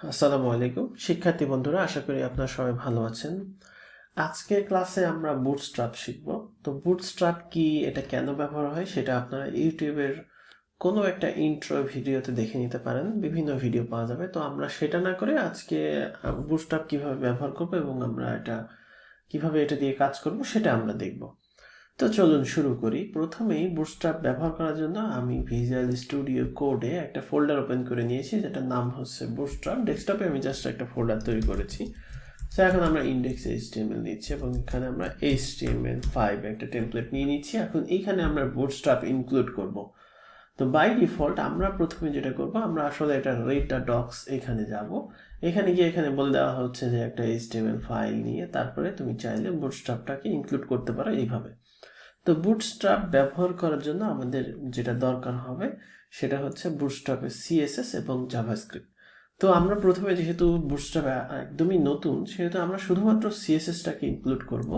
আসসালামু আলাইকুম শিক্ষার্থী বন্ধুরা, আশা করি আপনারা সবাই ভালো আছেন। আজকের ক্লাসে আমরা বুটস্ট্র্যাপ শিখব। তো বুটস্ট্র্যাপ কি, এটা কেন ব্যবহার হয়, সেটা আপনারা ইউটিউবের কোনো একটা ইন্ট্রো ভিডিওতে দেখে নিতে পারেন। বিভিন্ন ভিডিও পাওয়া যাবে। তো আমরা সেটা না করে আজকে বুটস্ট্র্যাপ কিভাবে ব্যবহার করব এবং আমরা কিভাবে এটা দিয়ে কাজ করব সেটা আমরা দেখব। তো চলুন শুরু করি। প্রথমেই বুটস্ট্র্যাপ ব্যবহার করার জন্য আমি ভিজুয়াল স্টুডিও কোডে একটা ফোল্ডার ওপেন করে নিয়েছি, যেটার নাম হচ্ছে বুটস্ট্র্যাপ। ডেস্কটপে আমি জাস্ট একটা ফোল্ডার তৈরি করেছি। তো এখন আমরা ইন্ডেক্স এইচটিএমএল নিচ্ছি এবং এখানে আমরা HTML5 একটা টেমপ্লেট নিয়ে নিচ্ছি। এখন এইখানে আমরা বুটস্ট্র্যাপ ইনক্লুড করব। তো বাই ডিফল্ট আমরা প্রথমে যেটা করব, আমরা আসলে এটা রেটা ডক্স এখানে যাব। এখানে গিয়ে এখানে বলে দেওয়া হচ্ছে যে একটা HTML ফাইল নিয়ে তারপরে তুমি চাইলে বুটস্ট্র্যাপটাকে ইনক্লুড করতে পারো এইভাবে। তো বুটস্ট্র্যাপ ব্যবহার করার জন্য আমাদের যেটা দরকার হবে সেটা হচ্ছে বুটস্ট্র্যাপের CSS এবং জাভাস্ক্রিপ্ট। তো আমরা প্রথমে যেহেতু বুটস্ট্র্যাপ একদমই নতুন, সেহেতু আমরা শুধুমাত্র CSSটাকে ইনক্লুড করব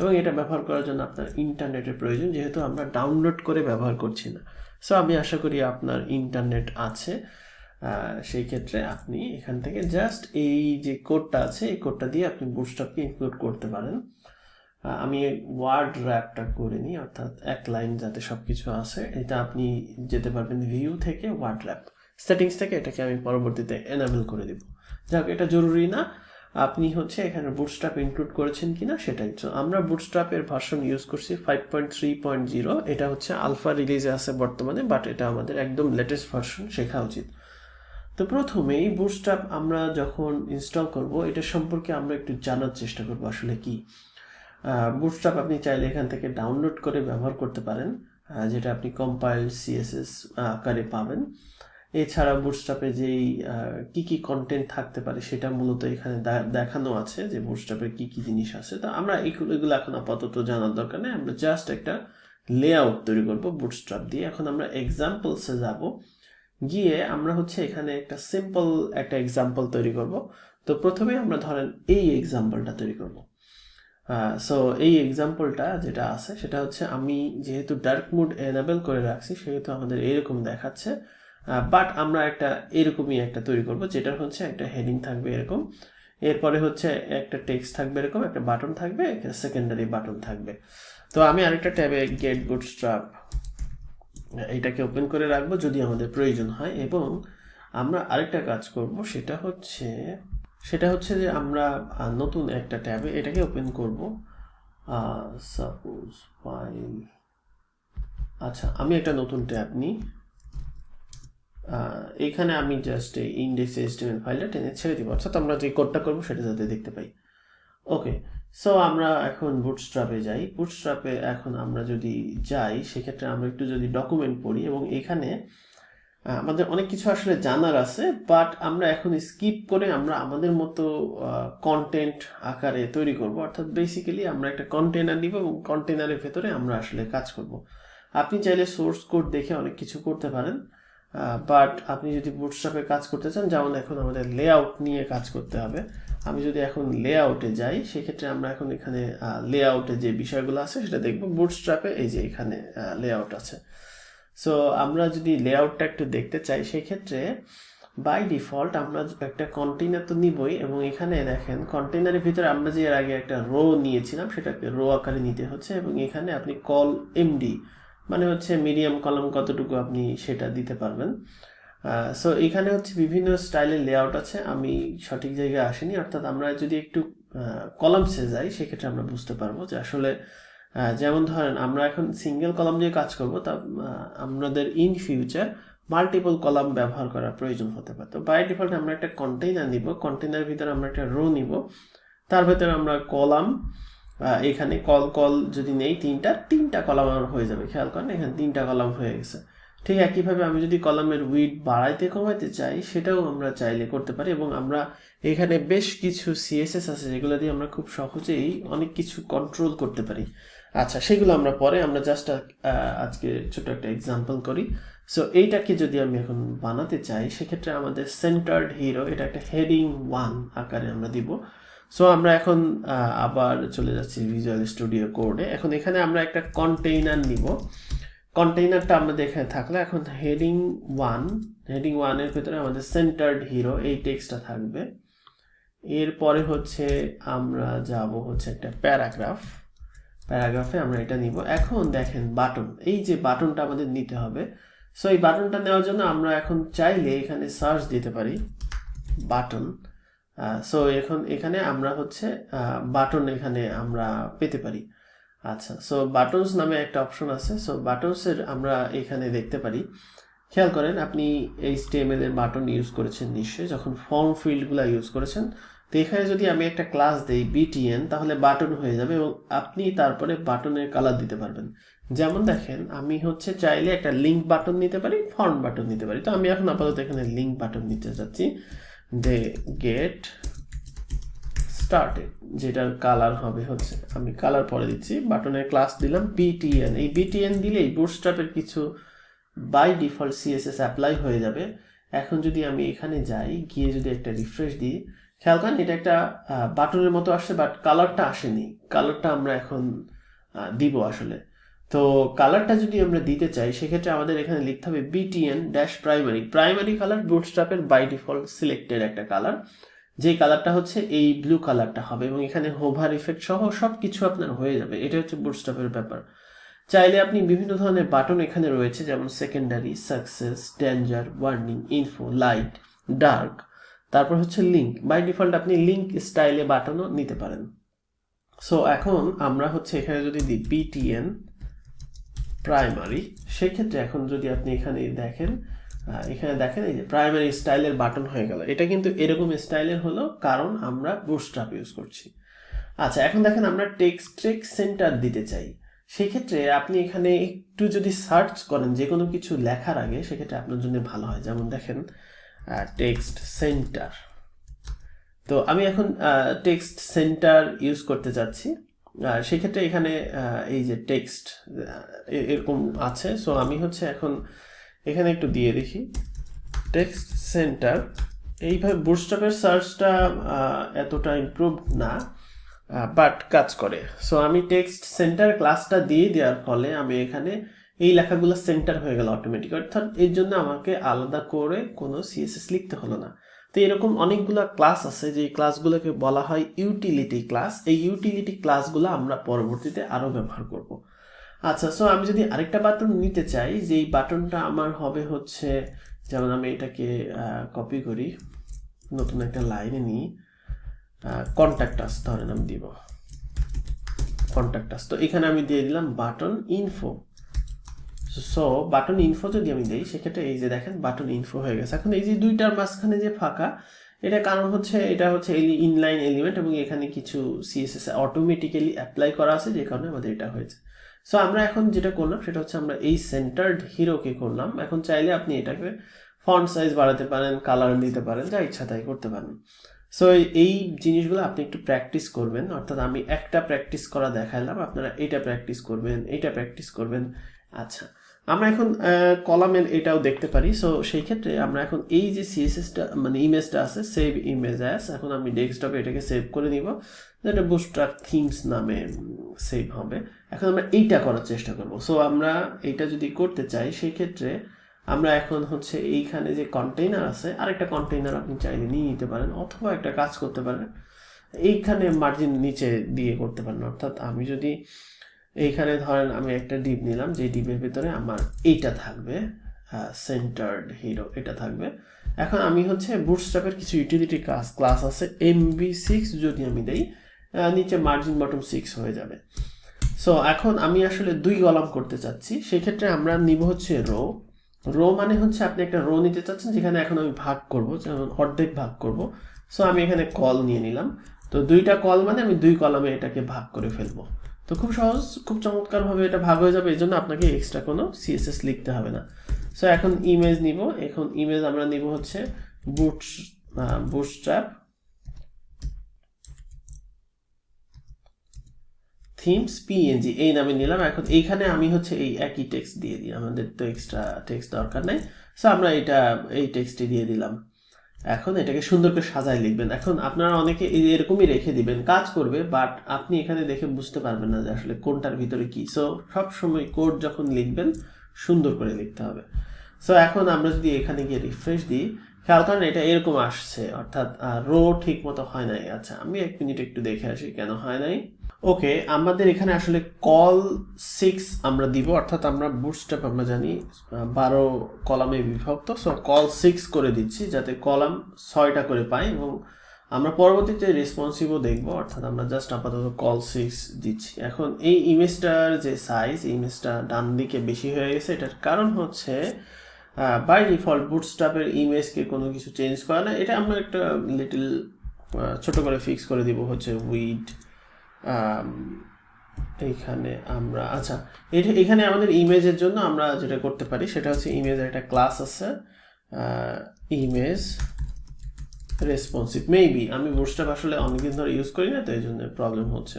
এবং এটা ব্যবহার করার জন্য আপনার ইন্টারনেটের প্রয়োজন, যেহেতু আমরা ডাউনলোড করে ব্যবহার করছি না। সো আমি আশা করি আপনার ইন্টারনেট আছে। সেই ক্ষেত্রে আপনি এখান থেকে জাস্ট এই যে কোডটা আছে, এই কোডটা দিয়ে আপনি বুটস্ট্র্যাপকে ইনক্লুড করতে পারেন। আমি ওয়ার্ড র্যাপটা করে নিই, অর্থাৎ এক লাইন যাতে সবকিছু আসে। এটা আপনি যেতে পারবেন ভিউ থেকে ওয়ার্ড র্যাপ সেটিংস থেকে, এটাকে আমি পরবর্তীতে এনাবেল করে দিব। যাক, এটা জরুরি না, আপনি হচ্ছে এখানে বুটস্ট্র্যাপ ইনক্লুড করেছেন কিনা সেটাই। তো আমরা বুটস্ট্র্যাপের ভার্সন ইউজ করছি 5.3.0। এটা হচ্ছে আলফা রিলিজে আছে বর্তমানে, বাট এটা আমাদের একদম লেটেস্ট ভার্সন, শেখা উচিত। তো প্রথমেই বুটস্ট্র্যাপ আমরা যখন ইনস্টল করব, এটা সম্পর্কে আমরা একটু জানার চেষ্টা করব আসলে কি। বুটস্ট্র্যাপ আপনি চাইলে এখান থেকে ডাউনলোড করে ব্যবহার করতে পারেন, যেটা আপনি কম্পাইল CSS আকারে পাবেন। এছাড়া বুটস্ট্র্যাপে যেই কি কন্টেন্ট থাকতে পারে সেটা মূলত এখানে দেখানো আছে, যে বুটস্ট্র্যাপের কি জিনিস আছে। তো আমরা এগুলো এখন আপাতত জানার দরকার নেই, আমরা জাস্ট একটা লেআউট তৈরি করব বুটস্ট্র্যাপ দিয়ে। এখন আমরা এক্সাম্পলসে যাব, গিয়ে আমরা হচ্ছে এখানে একটা সিম্পল একটা এক্সাম্পল তৈরি করব। তো প্রথমে আমরা ধরেন এই এক্সাম্পলটা তৈরি করব। সো এই এক্সাম্পলটা যেটা আছে সেটা হচ্ছে, আমি যেহেতু ডার্ক মোড এনেবল করে রাখছি সেহেতু আমাদের এরকম দেখাচ্ছে, বাট আমরা এরকমই একটা তৈরি করব, যেটা হচ্ছে একটা হেডিং থাকবে এরকম, এরপরে হচ্ছে একটা টেক্সট থাকবে এরকম, একটা বাটন থাকবে, একটা সেকেন্ডারি বাটন থাকবে। তো আমি আরেকটা ট্যাবে গেট বুটস্ট্র্যাপ এইটাকে ওপেন করে রাখবো যদি আমাদের প্রয়োজন হয়। এবং আমরা আরেকটা কাজ করব, সেটা হচ্ছে যে আমরা নতুন একটা ট্যাবে এটাকে ওপেন করব। সাপোজ ফাইল, আচ্ছা আমি একটা নতুন ট্যাব নিই। এখানে আমি জাস্ট এই ইন্ডেক্স HTML ফাইলটা টেনে ছেড়ে দিব, অর্থাৎ আমরা যে কোডটা করবো সেটা যাতে দেখতে পাই। ওকে, সো আমরা এখন বুটস্ট্র্যাপে যাই। বুটস্ট্র্যাপে এখন আমরা যদি যাই, সেক্ষেত্রে আমরা একটু যদি ডকুমেন্ট পড়ি, এবং এখানে আমাদের অনেক কিছু আসলে জানার আছে, বাট আমরা এখন স্কিপ করে আমরা আমাদের মতো কন্টেন্ট আকারে তৈরি করব। অর্থাৎ বেসিক্যালি আমরা একটা কন্টেনার নিব এবং কন্টেনারের ভেতরে আমরা আসলে কাজ করব। আপনি চাইলে সোর্স কোড দেখে অনেক কিছু করতে পারেন, বাট আপনি যদি বুটস্ট্র্যাপে কাজ করতে চান, যেমন এখন আমাদের লেআউট নিয়ে কাজ করতে হবে। আমি যদি এখন লেআউটে যাই, সেক্ষেত্রে আমরা এখন এখানে লেআউটে যে বিষয়গুলো আছে সেটা দেখব। বুটস্ট্র্যাপে এই যে এখানে লেআউট আছে। সো আমরা যদি লেআউটটা একটু দেখতে চাই, সেক্ষেত্রে বাই ডিফল্ট আমরা একটা কন্টেইনার তো নিবই, এবং এখানে দেখেন কন্টেইনারের ভিতরে আমরা যে এর আগে একটা রো নিয়েছিলাম সেটাকে রো আকারে নিতে হচ্ছে, এবং এখানে আপনি কল MD মানে হচ্ছে মিডিয়াম কলাম কতটুকু আপনি সেটা দিতে পারবেন। সো এখানে হচ্ছে বিভিন্ন স্টাইলের লেআউট আছে, আমি সঠিক জায়গায় আসিনি। অর্থাৎ আমরা যদি একটু কলামসে যাই, সেক্ষেত্রে আমরা বুঝতে পারবো যে আসলে যেমন ধরেন আমরা এখন সিঙ্গেল কলাম দিয়ে কাজ করব, তা আমাদের ইন ফিউচার মাল্টিপল কলাম ব্যবহার করার প্রয়োজন হতে পারে। তো বাই ডিফল্ট আমরা একটা কন্টেইনার নিব, কন্টেইনারের ভিতরে আমরা একটা রো নিব, তার ভেতরে আমরা কলাম, এখানে কল যদি নেই তিনটা কলাম আমার হয়ে যাবে। খেয়াল করেন এখানে 3টা কলাম হয়ে গেছে। ঠিক একইভাবে আমি যদি কলামের উইড বাড়াইতে কমাইতে চাই, সেটাও আমরা চাইলে করতে পারি। এবং আমরা এখানে বেশ কিছু CSS আছে যেগুলো দিয়ে আমরা খুব সহজেই অনেক কিছু কন্ট্রোল করতে পারি। আচ্ছা, সেগুলো আমরা পরে, আমরা জাস্ট আজকে ছোট একটা এক্সাম্পল করি। সো এইটাকে যদি আমি এখন বানাতে চাই, সেক্ষেত্রে আমাদের সেন্টার্ড হিরো, এটা একটা হেডিং 1 আকারে আমরা দিব। সো আমরা এখন আবার চলে যাচ্ছি ভিজুয়াল স্টুডিও কোডে। এখন এখানে আমরা একটা কন্টেইনার নিব। কন্টেইনারটা আমরা দেখে থাকলে এখন হেডিং 1 এর ভিতরে আমাদের সেন্টার্ড হিরো এই টেক্সটটা থাকবে। এরপরে হচ্ছে আমরা যাব হচ্ছে একটা প্যারাগ্রাফে আমরা এটা নিব। এখন দেখেন বাটন, এই যে বাটনটা আমাদের নিতে হবে। সো এই বাটনটা নেওয়ার জন্য আমরা এখন চাইলে এখানে সার্চ দিতে পারি বাটন। সো এখন এখানে আমরা হচ্ছে বাটন এখানে আমরা পেতে পারি। আচ্ছা, সো বাটনস নামে একটা অপশন আছে। সো বাটনসের আমরা এখানে দেখতে পারি, খেয়াল করেন আপনি HTML এর বাটন ইউজ করেছেন নিশ্চয়ই, যখন ফর্ম ফিল্ডগুলো ইউজ করেছেন। তো এখানে যদি আমি একটা ক্লাস দেই BTN, তাহলে বাটন হয়ে যাবে এবং আপনি তারপরে বাটনের কালার দিতে পারবেন। যেমন দেখেন আমি হচ্ছে চাইলে একটা লিঙ্ক বাটন নিতে পারি, ফর্ম বাটন নিতে পারি। তো আমি এখন আপাতত এখানে লিঙ্ক বাটন নিতে যাচ্ছি, দে গেট স্টার্টেড, যেটার কালার হবে হচ্ছে, আমি কালার পরে দিচ্ছি, বাটনের ক্লাস দিলাম BTN। এই BTN দিলেই বুটস্ট্র্যাপের কিছু বাই ডিফল্ট CSS অ্যাপ্লাই হয়ে যাবে। এখন যদি আমি এখানে যাই, গিয়ে যদি একটা রিফ্রেশ দিই, খেয়াল করেন এটা একটা বাটনের মতো আসছে, বাট কালারটা আসেনি। কালারটা আমরা এখন দিব আসলে। তো কালারটা যদি আমরা দিতে চাই, সেক্ষেত্রে আমাদের এখানে লিখতে হবে প্রাইমারি কালার বুটস্ট্র্যাপের বাই ডিফল্ট সিলেক্টেড একটা কালার, যে কালারটা হচ্ছে এই ব্লু কালারটা হবে এবং এখানে হোভার ইফেক্ট সহ সব কিছু আপনার হয়ে যাবে। এটা হচ্ছে বুটস্ট্র্যাপের ব্যাপার। চাইলে আপনি বিভিন্ন ধরনের বাটন এখানে রয়েছে, যেমন secondary, success, danger, warning, info, light, dark, তারপর হচ্ছে লিঙ্ক। বাই ডিফল্ট আপনি লিঙ্ক স্টাইলে বাটনও নিতে পারেন। সো এখন আমরা হচ্ছে এখানে যদি দিই BTN প্রাইমারি, সেক্ষেত্রে এখন যদি আপনি এখানে দেখেন এই যে প্রাইমারি স্টাইলের বাটন হয়ে গেল। এটা কিন্তু এরকম স্টাইলের হলো কারণ আমরা বুটস্ট্র্যাপ ইউজ করছি। আচ্ছা, এখন দেখেন আমরা টেক্সট সেন্টার দিতে চাই, সেক্ষেত্রে আপনি এখানে একটু যদি সার্চ করেন যে কোনো কিছু লেখার আগে, সেক্ষেত্রে আপনার জন্য ভালো হয়। যেমন দেখেন টেক্সট সেন্টার, তো আমি এখন টেক্সট সেন্টার ইউজ করতে যাচ্ছি। সেক্ষেত্রে এখানে এই যে টেক্সট এরকম আছে। সো আমি হচ্ছে এখন এখানে একটু দিয়ে দেখি টেক্সট সেন্টার। এইভাবে বুটস্ট্র্যাপের সার্চটা এতটা ইমপ্রুভ না, বাট কাজ করে। সো আমি টেক্সট সেন্টার ক্লাসটা দিয়ে দেওয়ার ফলে আমি এখানে এই লেখাগুলো সেন্টার হয়ে গেল অটোমেটিক, অর্থাৎ এর জন্য আমাকে আলাদা করে কোনো CSS লিখতে হলো না। তো এরকম অনেকগুলো ক্লাস আছে যে ক্লাসগুলোকে বলা হয় ইউটিলিটি ক্লাস। এই ইউটিলিটি ক্লাসগুলো আমরা পরবর্তীতে আরও ব্যবহার করব। আচ্ছা, সো আমি যদি আরেকটা বাটন নিতে চাই, যে এই বাটনটা আমার হবে হচ্ছে, যেমন আমি এটাকে কপি করি, নতুন একটা লাইনে নিই, কন্ট্যাক্ট আস ধরেন আমি দিব কন্ট্যাক্ট আস। তো এখানে আমি দিয়ে দিলাম button info. So button info যদি আমি দিই, সেক্ষেত্রে এই যে দেখেন বাটন ইনফো হয়ে গেছে। এখন এই যে দুইটার মাঝখানে যে ফাঁকা, এটা কারণ হচ্ছে এটা হচ্ছে ইনলাইন এলিমেন্ট এবং এখানে কিছু CSS অটোমেটিক্যালি অ্যাপ্লাই করা আছে, যে কারণে আমাদের এটা হয়েছে। সো আমরা এখন যেটা করলাম সেটা হচ্ছে আমরা এই সেন্টার্ড হিরোকে করলাম। এখন চাইলে আপনি এটাকে ফন্ট সাইজ বাড়াতে পারেন, কালার দিতে পারেন, যা ইচ্ছা তাই করতে পারেন। সো এই জিনিসগুলো আপনি একটু প্র্যাকটিস করবেন, অর্থাৎ আমি একটা প্র্যাকটিস করা দেখাইলাম, আপনারা এটা প্র্যাকটিস করবেন, এটা প্র্যাকটিস করবেন। আচ্ছা, আমরা এখন কলামের এটাও দেখতে পারি। সো সেই ক্ষেত্রে আমরা এখন এই যে CSSটা মানে ইমেজটা আছে, সেভ ইমেজ অ্যাজ, এখন আমি ডেস্কটপে এটাকে সেভ করে নিব, যেটা বুটস্ট্র্যাপ থিমস নামে সেভ হবে। এখন আমরা এইটা করার চেষ্টা করব। সো আমরা এইটা যদি করতে চাই, সেই ক্ষেত্রে আমরা এখন হচ্ছে এইখানে যে কন্টেইনার আছে, আরেকটা কন্টেইনার আপনি চাইলে নিয়ে নিতে পারেন, অথবা একটা কাজ করতে পারেন, এইখানে মার্জিন নিচে দিয়ে করতে পারেন। অর্থাৎ আমি যদি এইখানে ধরেন আমি একটা ডিপ নিলাম, যে ডিপের ভিতরে আমার এইটা থাকবে, সেন্টার্ড হিরো এটা থাকবে। এখন আমি হচ্ছে বুটস্ট্র্যাপের কিছু ইউটিলিটি ক্লাস আছে, MB6 যদি আমি দেই, নিচে মার্জিন বটম 6 হয়ে যাবে। সো এখন আমি আসলে 2 কলাম করতে চাচ্ছি, সেক্ষেত্রে আমরা নিব হচ্ছে রো মানে হচ্ছে আপনি একটা রো নিতে চাচ্ছেন যেখানে এখন আমি ভাগ করব, যেমন অর্ধেক ভাগ করব। সো আমি এখানে কল নিয়ে নিলাম। তো 2টা কল মানে আমি 2 কলামে এটাকে ভাগ করে ফেলবো। তো খুব সহজ, খুব চমৎকারভাবে এটা ভাগ হয়ে যাবে। এই জন্য আপনাকে এক্সট্রা কোনো CSS লিখতে হবে না। সো এখন ইমেজ নিব। এখন ইমেজ আমরা নিব হচ্ছে বুটস্ট্র্যাপ থিমস PNG এই নামে নিলাম। এখন এইখানে আমি হচ্ছে এই একই টেক্সট দিয়ে দিই, আমাদের তো এক্সট্রা টেক্সট দরকার নাই। সো আমরা এই টেক্সটই দিয়ে দিলাম। এখন এটাকে সুন্দর করে সাজায় লিখবেন। এখন আপনারা অনেকে এরকমই রেখে দিবেন, কাজ করবে, বাট আপনি এখানে দেখে বুঝতে পারবেন না যে আসলে কোনটার ভিতরে কি। সো সব সময় কোড যখন লিখবেন সুন্দর করে লিখতে হবে। সো এখন আমরা যদি এখানে গিয়ে রিফ্রেশ দিই, খেয়াল করেন এটা এরকম আসছে, অর্থাৎ রো ঠিক মতো হয় নাই। আচ্ছা, আমি 1 মিনিট একটু দেখে আসি কেন হয় নাই। ওকে, আমাদের এখানে আসলে কল 6 আমরা দিব, অর্থাৎ আমরা বুটস্ট্র্যাপ আমরা জানি 12 কলামে বিভক্ত। সো কল 6 করে দিচ্ছি যাতে কলাম 6টা করে পাই, এবং আমরা পরবর্তীতে রেসপন্সিভও দেখব, অর্থাৎ আমরা জাস্ট আপাতত কল 6 দিচ্ছি। এখন এই ইমেজটার যে সাইজ, ইমেজটা ডান দিকে বেশি হয়ে গেছে। এটার কারণ হচ্ছে বাই ডিফল্ট বুটস্ট্র্যাপের ইমেজকে কোনো কিছু চেঞ্জ করে না। এটা আমরা একটা লিটল ছোট করে ফিক্স করে দিব, হচ্ছে উইড। এইখানে আমরা আচ্ছা, এখানে আমাদের ইমেজের জন্য আমরা যেটা করতে পারি সেটা হচ্ছে ইমেজের একটা ক্লাস আছে, ইমেজ রেসপন্সিভ। মেবি আমি বুটস্ট্র্যাপ আসলে অনেকদিন ধরে ইউজ করি না, তো এই জন্য প্রবলেম হচ্ছে।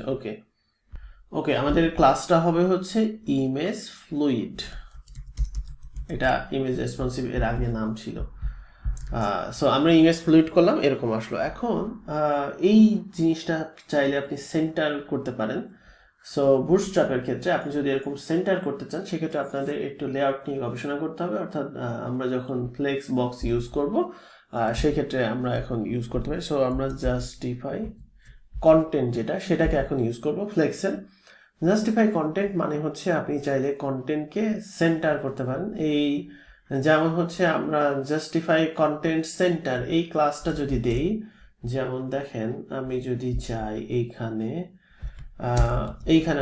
ওকে, আমাদের ক্লাসটা হবে হচ্ছে ইমেজ ফ্লুইড। এটা ইমেজ রেসপন্সিভ এর আগে নাম ছিল। সো আমরা ইমেজ ফ্লুইড করলাম, এরকম আসলো। এখন এই জিনিসটা চাইলে আপনি সেন্টার করতে পারেন। সো বুটস্ট্র্যাপের ক্ষেত্রে আপনি যদি এরকম সেন্টার করতে চান, সেক্ষেত্রে আপনাদের একটু লেআউট নিয়ে গবেষণা করতে হবে। অর্থাৎ আমরা যখন ফ্লেক্স বক্স ইউজ করব, সেই ক্ষেত্রে আমরা এখন ইউজ করতে পারি। সো আমরা জাস্টিফাই কন্টেন্ট সেটাকে এখন ইউজ করব ফ্লেক্সের। জাস্টিফাই কন্টেন্ট মানে হচ্ছে আপনি চাইলে কন্টেন্টকে সেন্টার করতে পারেন। এই যেমন হচ্ছে আমরা জাস্টিফাই কন্টেন্ট সেন্টার এই ক্লাসটা যদি দেই, যেমন দেখেন আমি যদি চাই এইখানে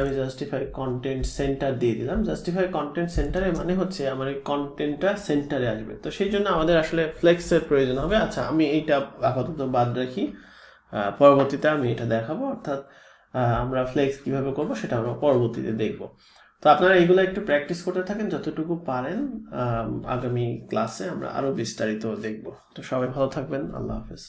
আমি জাস্টিফাই কন্টেন্ট সেন্টার দিয়ে দিলাম। জাস্টিফাই কন্টেন্ট সেন্টারে মানে হচ্ছে আমার এই কন্টেন্টটা সেন্টারে আসবে। তো সেই জন্য আমাদের আসলে ফ্লেক্সের প্রয়োজন হবে। আচ্ছা, আমি এইটা আপাতত বাদ রাখি, পরবর্তীতে আমি এটা দেখাবো। অর্থাৎ আমরা ফ্লেক্স কিভাবে করব সেটা আমরা পরবর্তীতে দেখব। তো আপনারা এগুলো একটু প্র্যাকটিস করতে থাকেন যতটুকু পারেন। আগামী ক্লাসে আমরা আরো বিস্তারিত দেখব। তো সবাই ভালো থাকবেন। আল্লাহ হাফেজ।